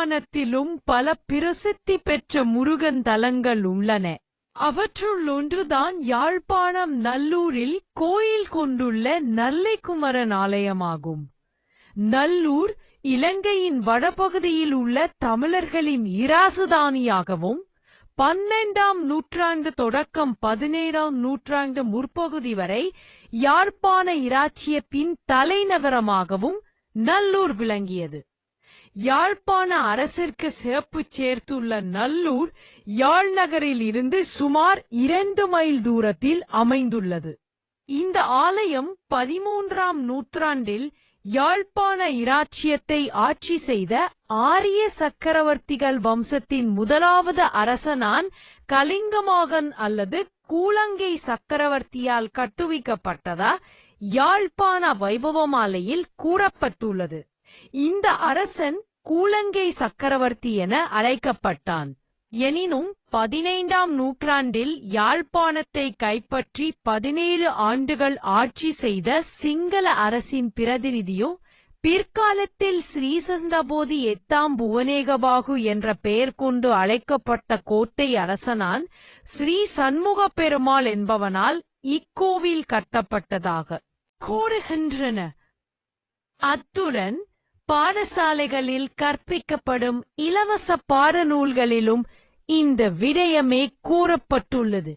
யாழ்ப்பாணத்திலும் பல பிரசித்தி பெற்ற முருகன் தலங்கள் உள்ளன. அவற்றுள் ஒன்றுதான் யாழ்ப்பாணம் நல்லூரில் கோயில் கொண்டுள்ள நல்லைக்குமரன் ஆலயமாகும். நல்லூர் இலங்கையின் வடபகுதியில் உள்ள தமிழர்களின் இராசுதானியாகவும் 12ஆம் நூற்றாண்டு தொடக்கம் 17ஆம் நூற்றாண்டு முற்பகுதி வரை யாழ்ப்பாண இராச்சியத்தின் தலைநகரமாகவும் நல்லூர் விளங்கியது. யாழ்ப்பாண அரசிற்கு சிறப்பு சேர்த்துள்ள நல்லூர் யாழ் நகரில் இருந்து சுமார் 2 மைல் தூரத்தில் அமைந்துள்ளது. இந்த ஆலயம் 13ஆம் நூற்றாண்டில் யாழ்ப்பாண இராச்சியத்தை ஆட்சி செய்த ஆரிய சக்கரவர்த்திகள் வம்சத்தின் முதலாவது அரசனான் கலிங்கமாகன் அல்லது கூலங்கை சக்கரவர்த்தியால் கட்டுவிக்கப்பட்டதா யாழ்ப்பாண வைபவமாலையில் கூறப்பட்டுள்ளது. இந்த அரசன் கூலங்கை சக்கரவர்த்தி என அழைக்கப்பட்டான். எனினும் 15ஆம் நூற்றாண்டில் யாழ்ப்பாணத்தை கைப்பற்றி 17 ஆண்டுகள் ஆட்சி செய்த சிங்கள அரசின் பிரதிநிதியோ பிற்காலத்தில் ஸ்ரீசந்தபோதி எத்தாம் புவனேகபாகு என்ற பெயர் கொண்டு அழைக்கப்பட்ட கோட்டை அரசனான் ஸ்ரீ சண்முக பெருமாள் என்பவனால் இக்கோவில் கட்டப்பட்டதாக கூறுகின்றன. அத்துடன் பாடசாலைகளில் கற்பிக்கப்படும் இலவச பாடநூல்களிலும் இந்த விடயமே கூறப்பட்டுள்ளது.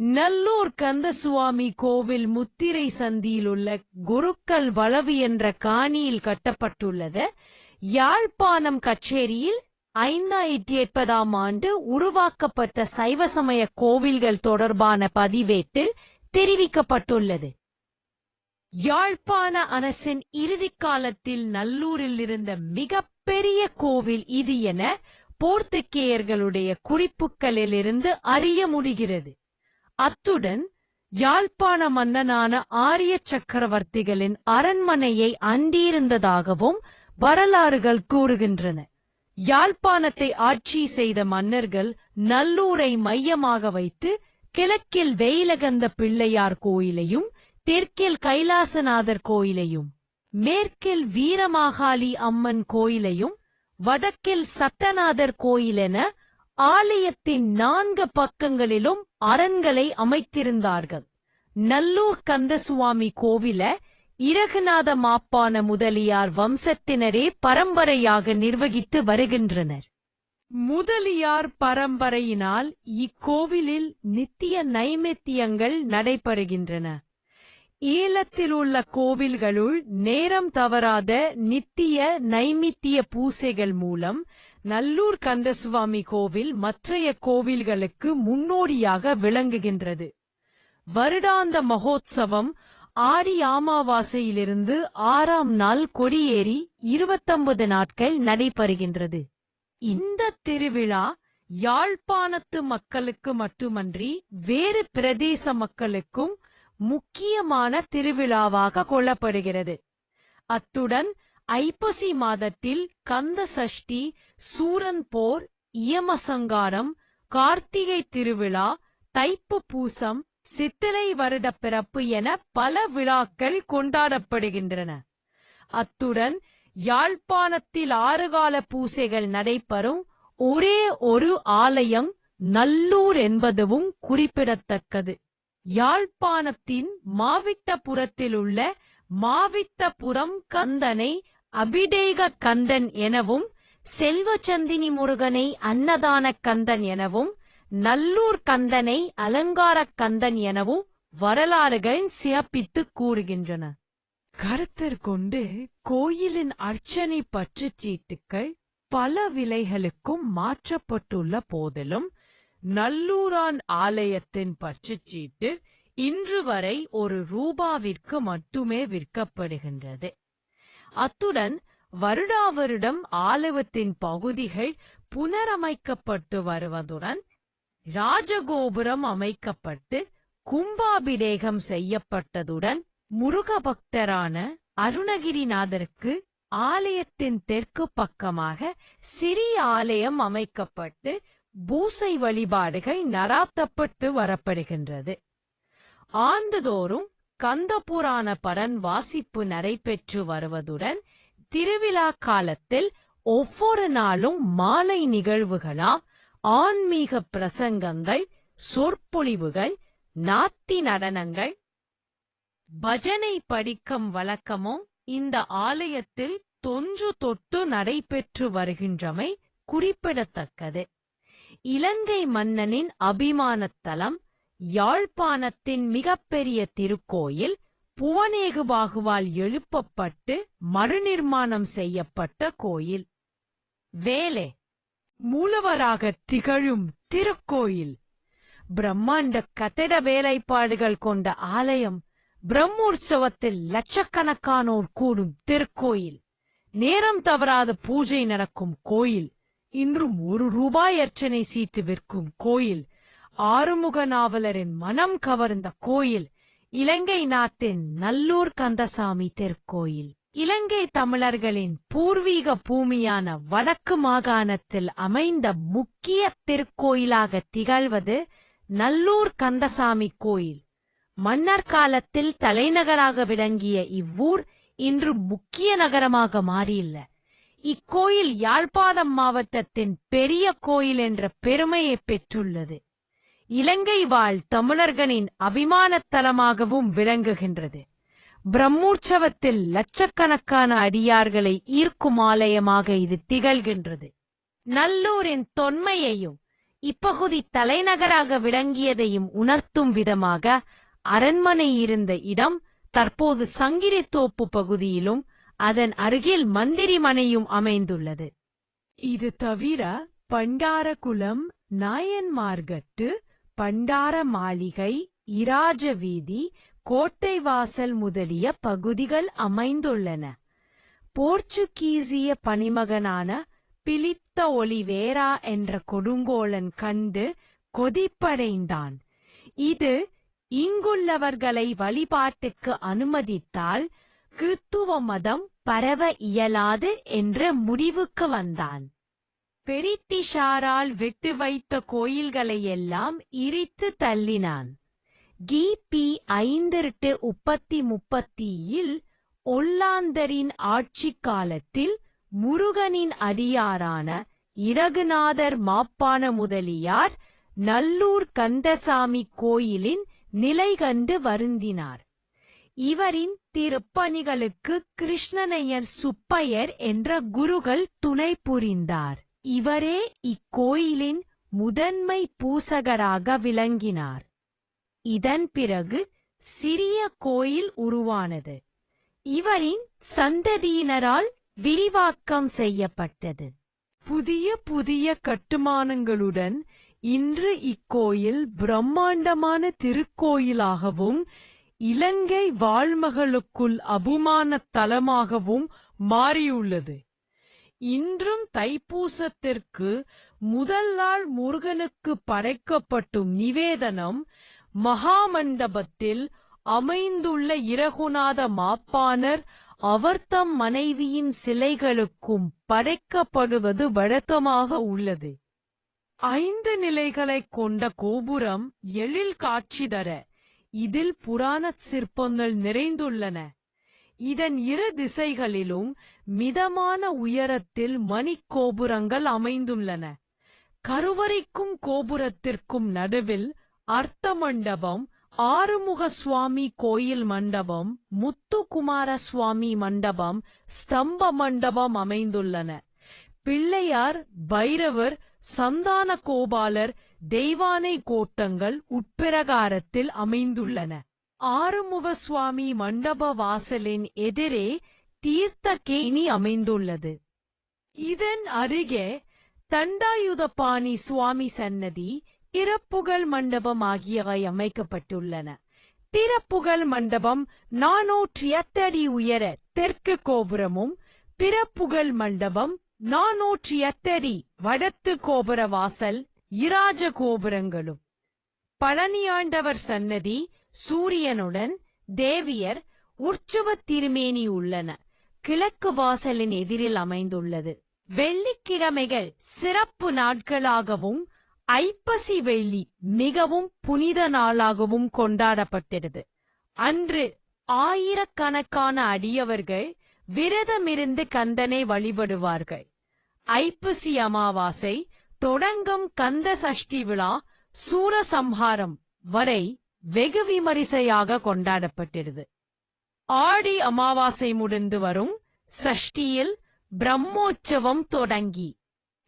நல்லூர் கந்தசுவாமி கோவில் முத்திரை சந்தியிலுள்ள குருக்கள் வளவு என்ற காணியில் கட்டப்பட்டுள்ளது. யாழ்ப்பாணம் கச்சேரியில் 2008ஆம் ஆண்டு உருவாக்கப்பட்ட சைவ சமய கோவில்கள் தொடர்பான பதிவேட்டில் தெரிவிக்கப்பட்டுள்ளது. யாழ்ப்பாண அரசின் இறுதிக் காலத்தில் நல்லூரில் இருந்த மிக பெரிய கோவில் இது என போர்த்துகேயர்களுடைய குறிப்புகளிலிருந்து அறிய முடிகிறது. அத்துடன் யாழ்ப்பாண மன்னனான ஆரிய சக்கரவர்த்திகளின் அரண்மனையை அண்டியிருந்ததாகவும் வரலாறுகள் கூறுகின்றன. யாழ்ப்பாணத்தை ஆட்சி செய்த மன்னர்கள் நல்லூரை மையமாக வைத்து கிழக்கில் வெயிலகந்த பிள்ளையார் கோயிலையும் தெற்கில் கைலாசநாதர் கோயிலையும் மேற்கில் வீரமாகாளி அம்மன் கோயிலையும் வடக்கில் சட்டநாதர் கோயிலென ஆலயத்தின் 4 பக்கங்களிலும் அரண்களை அமைத்திருந்தார்கள். நல்லூர் கந்தசுவாமி கோவில இரகுநாத மாப்பான முதலியார் வம்சத்தினரே பரம்பரையாக நிர்வகித்து வருகின்றனர். முதலியார் பரம்பரையினால் இக்கோவிலில் நித்திய நைமித்தியங்கள் நடைபெறுகின்றன. ஈழத்தில் உள்ள கோவில்களுள் நேரம் தவறாத நித்திய நைமித்திய பூசைகள் மூலம் நல்லூர் கந்தசுவாமி கோவில் மற்றைய கோவில்களுக்கு முன்னோடியாக விளங்குகின்றது. வருடாந்த மகோத்சவம் ஆடி அமாவாசையிலிருந்து 6ஆம் நாள் கொடியேறி 29 நாட்கள் நடைபெறுகின்றது. இந்த திருவிழா யாழ்ப்பாணத்து மக்களுக்கு மட்டுமன்றி வேறு பிரதேச மக்களுக்கும் முக்கியமான திருவிழாவாக கொள்ளப்படுகிறது. அத்துடன் ஐப்பசி மாதத்தில் கந்த சஷ்டி, சூரன் போர், இயமசங்காரம், கார்த்திகை திருவிழா, தைப்பு பூசம், சித்திரை வருட பிறப்பு என பல விழாக்கள் கொண்டாடப்படுகின்றன. அத்துடன் யாழ்ப்பாணத்தில் 6 கால பூசைகள் நடைபெறும் ஒரே ஒரு ஆலயம் நல்லூர் என்பதும் குறிப்பிடத்தக்கது. யாழ்ப்பாணத்தின் மாவிட்டபுரத்திலுள்ள மாவிட்டபுரம் கந்தனை அபிடேக கந்தன் எனவும் செல்வச்சந்தினி முருகனை அன்னதான கந்தன் எனவும் நல்லூர் கந்தனை அலங்கார கந்தன் எனவும் வரலாறுகள் சிறப்பித்து கூறுகின்றன. கருத்திற்கொண்டு கோயிலின் அர்ச்சனை பற்றுச் சீட்டுக்கள் பல விலைகளுக்கும் மாற்றப்பட்டுள்ள போதிலும் நல்லூரான் ஆலயத்தின் பற்றுச்சீட்டு இன்று வரை ₹1 மட்டுமே விற்கப்படுகின்றது. அத்துடன் வருடாவருடம் ஆலயத்தின் பகுதிகள் புனரமைக்கப்பட்டு வருவதுடன் ராஜகோபுரம் அமைக்கப்பட்டு கும்பாபிடேகம் செய்யப்பட்டதுடன் முருக பக்தரான அருணகிரிநாதருக்கு ஆலயத்தின் தெற்கு பக்கமாக சிறிய ஆலயம் அமைக்கப்பட்டு பூசை வழிபாடுகள் நடாத்தப்பட்டு வரப்படுகின்றது. ஆண்டுதோறும் கந்தபுராண பரன் வாசிப்பு நடைபெற்று வருவதுடன் திருவிழா காலத்தில் ஒவ்வொரு நாளும் மாலை நிகழ்வுகளா ஆன்மீக பிரசங்கங்கள், சொற்பொழிவுகள், நாத்தி நடனங்கள், பஜனை படிக்கும் வழக்கமும் இந்த ஆலயத்தில் தொன்று தொட்டு நடைபெற்று வருகின்றமை குறிப்பிடத்தக்கது. இலங்கை மன்னனின் அபிமானத்தலம், யாழ்ப்பாணத்தின் மிகப்பெரிய திருக்கோயில், புவனேகுபாகுவால் எழுப்பப்பட்டு மறுநிர்மாணம் செய்யப்பட்ட கோயில். வேலே மூலவராக திகழும் திருக்கோயில். பிரம்மாண்ட கட்டட வேலைப்பாடுகள் கொண்ட ஆலயம். பிரம்மோற்சவத்தில் லட்சக்கணக்கானோர் கூடும் திருக்கோயில். நேரம் தவறாத பூஜை நடக்கும் கோயில். இன்றும் ₹1 அர்ச்சனை சீட்டு விற்கும் கோயில். ஆறுமுக நாவலரின் மனம் கவர்ந்த கோயில். இலங்கை நாட்டின் நல்லூர் கந்தசாமி திருக்கோயில். இலங்கை தமிழர்களின் பூர்வீக பூமியான வடக்கு மாகாணத்தில் அமைந்த முக்கிய திருக்கோயிலாக திகழ்வது நல்லூர் கந்தசாமி கோயில். மன்னர் காலத்தில் தலைநகராக விளங்கிய இவ்வூர் இன்று முக்கிய நகரமாக மாறியுள்ள. இக்கோயில் யாழ்ப்பாணம் மாவட்டத்தின் பெரிய கோயில் என்ற பெருமையை பெற்றுள்ளது. இலங்கை வாழ் தமிழர்களின் அபிமானத்தலமாகவும் விளங்குகின்றது. பிரம்மோற்சவத்தில் லட்சக்கணக்கான அடியார்களை ஈர்க்கும் ஆலயமாக இது திகழ்கின்றது. நல்லூரின் தொன்மையையும் இப்பகுதி தலைநகராக விளங்கியதையும் உணர்த்தும் விதமாக அரண்மனை இருந்த இடம் தற்போது சங்கிரித்தோப்பு பகுதியிலும் அதன் அருகில் மந்திரிமனையும் அமைந்துள்ளது. இது தவிர பண்டாரகுளம், நாயன்மார்கட்டு, பண்டார மாளிகை, இராஜ வீதி, கோட்டை வாசல் முதலிய பகுதிகள் அமைந்துள்ளன. போர்ச்சுகீசிய பணிமகனான பிலித்த ஒலிவேரா என்ற கொடுங்கோலன் கண்டு கொதிப்படைந்தான். இது இங்குள்ளவர்களை வழிபாட்டுக்கு அனுமதித்தால் கிறித்துவ மதம் பரவ இயலாது என்ற முடிவுக்கு வந்தான். பிரிட்டிஷாரால் விட்டு வைத்த கோயில்களையெல்லாம் இடித்து தள்ளினான். கிபி 530 ஒல்லாந்தரின் ஆட்சி காலத்தில் முருகனின் அடியாரான இரகுநாதர் மாப்பான முதலியார் நல்லூர் கந்தசாமி கோயிலின் நிலை கண்டு வருந்தினார். இவரின் திருப்பணிகளுக்கு கிருஷ்ணனையர் சுப்பையர் என்ற குருகள் துணை புரிந்தார். இவரே இக்கோயிலின் முதன்மை பூசகராக விளங்கினார். இதன் பிறகு சிறிய கோயில் உருவானது. இவரின் சந்ததியினரால் விரிவாக்கம் செய்யப்பட்டது. புதிய புதிய கட்டுமானங்களுடன் இன்று இக்கோயில் பிரம்மாண்டமான திருக்கோயிலாகவும் இலங்கை வாழ்மகளுக்குள் அபிமான தலமாகவும் மாறியுள்ளது. இன்றும் தைப்பூசத்திற்கு முதல் நாள் முருகனுக்கு படைக்கப்படும் நிவேதனம் மகாமண்டபத்தில் அமைந்துள்ள இரகுநாத மாப்பானர் அவர்தம் மனைவியின் சிலைகளுக்கும் படைக்கப்படுவது வழக்கமாக உள்ளது. 5 நிலைகளைக் கொண்ட கோபுரம் எழில் காட்சி தர இதில் புராண சிற்பங்கள் நிறைந்துள்ளன. இதன் இரு திசைகளிலும் மிதமான உயரத்தில் மணிக்கோபுரங்கள் அமைந்துள்ளன. கருவறைக்கும் கோபுரத்திற்கும் நடுவில் அர்த்த மண்டபம், ஆறுமுக சுவாமி கோயில் மண்டபம், முத்துக்குமார சுவாமி மண்டபம், ஸ்தம்ப மண்டபம் அமைந்துள்ளன. பிள்ளையார், பைரவர், சந்தான கோபாலர், தெய்வானை கோட்டங்கள் உட்பிரகாரத்தில் அமைந்துள்ளன. ஆறுமுக சுவாமி மண்டப வாசலின் எதிரே தீர்த்தகேணி அமைந்துள்ளது. இதன் அருகே தண்டாயுதபாணி சுவாமி சன்னதி, திறப்புகழ் மண்டபம் ஆகியவை அமைக்கப்பட்டுள்ளன. திறப்புகழ் மண்டபம் 408 அடி உயர தெற்கு கோபுரமும், பிறப்புகழ் மண்டபம் 408 அடி வடக்கு கோபுர வாசல் இராஜ கோபுரங்களும். பழனியாண்டவர் சன்னதி, சூரியனுடன் தேவியர், உற்சவ திருமேனி உள்ளன. கிழக்கு வாசலின் எதிரில் அமைந்துள்ளது. வெள்ளிக்கிழமைகள் சிறப்பு நாட்களாகவும் ஐப்பசி வெள்ளி மிகவும் புனித நாளாகவும் கொண்டாடப்பட்டது. அன்று ஆயிரக்கணக்கான அடியவர்கள் விரதமிருந்து கந்தனை வழிபடுவார்கள். ஐப்பசி அமாவாசை தொடங்கும் கந்த சஷ்டி விழா சூரசம்ஹாரம் வரை வெகு விமரிசையாக கொண்டாடப்பட்டிருது. ஆடி அமாவாசை முடிந்து வரும் சஷ்டியில் பிரம்மோற்சவம் தொடங்கி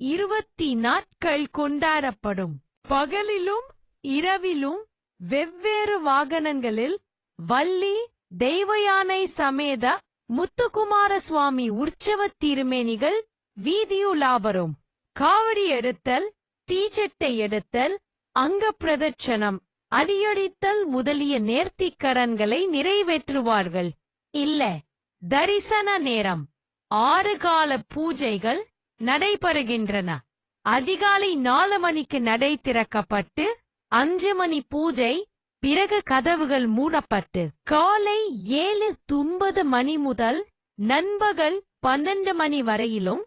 20 நாட்கள் கொண்டாடப்படும். பகலிலும் இரவிலும் வெவ்வேறு வாகனங்களில் வள்ளி தெய்வயானை சமேத முத்துக்குமார சுவாமி உற்சவ திருமேனிகள் வீதியுலா வரும். காவடி எடுத்தல், தீச்சட்டை எடுத்தல், அங்க பிரதட்சணம், அடியடித்தல் முதலிய நேர்த்திக்கடன்களை நிறைவேற்றுவார்கள். இல்ல, தரிசன நேரம் 6 கால பூஜைகள் நடைபெறுகின்றன. அதிகாலை 4 மணிக்கு நடை திறக்கப்பட்டு 5 மணி பூஜை, பிறகு கதவுகள் மூடப்பட்டு காலை 7:30 மணி முதல் நண்பகல் 12 மணி வரையிலும்,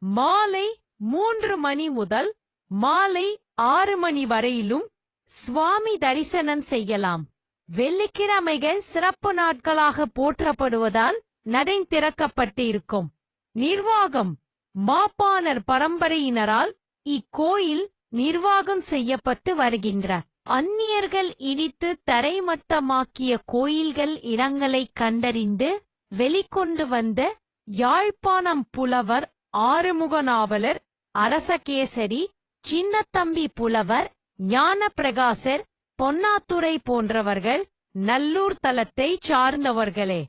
மாலை 3 மணி முதல் மாலை 6 மணி வரையிலும் சுவாமி தரிசனம் செய்யலாம். வெள்ளிக்கிழமைகள் சிறப்பு நாட்களாக போற்றப்படுவதால் நடை திறக்கப்பட்டு இருக்கும். நிர்வாகம் மாப்பாணர் பரம்பரையினரால் இக்கோயில் நிர்வாகம் செய்யப்பட்டு வருகின்ற. அந்நியர்கள் இடித்து தரைமட்டமாக்கிய கோயில்கள் இடங்களை கண்டறிந்து வெளிக்கொண்டு வந்த யாழ்ப்பாணம் புலவர் ஆறுமுக நாவலர், அரசகேசரி, சின்னத்தம்பி புலவர், ஞானப்பிரகாசர், பொன்னாத்துரை போன்றவர்கள் நல்லூர் தலத்தை சார்ந்தவர்களே.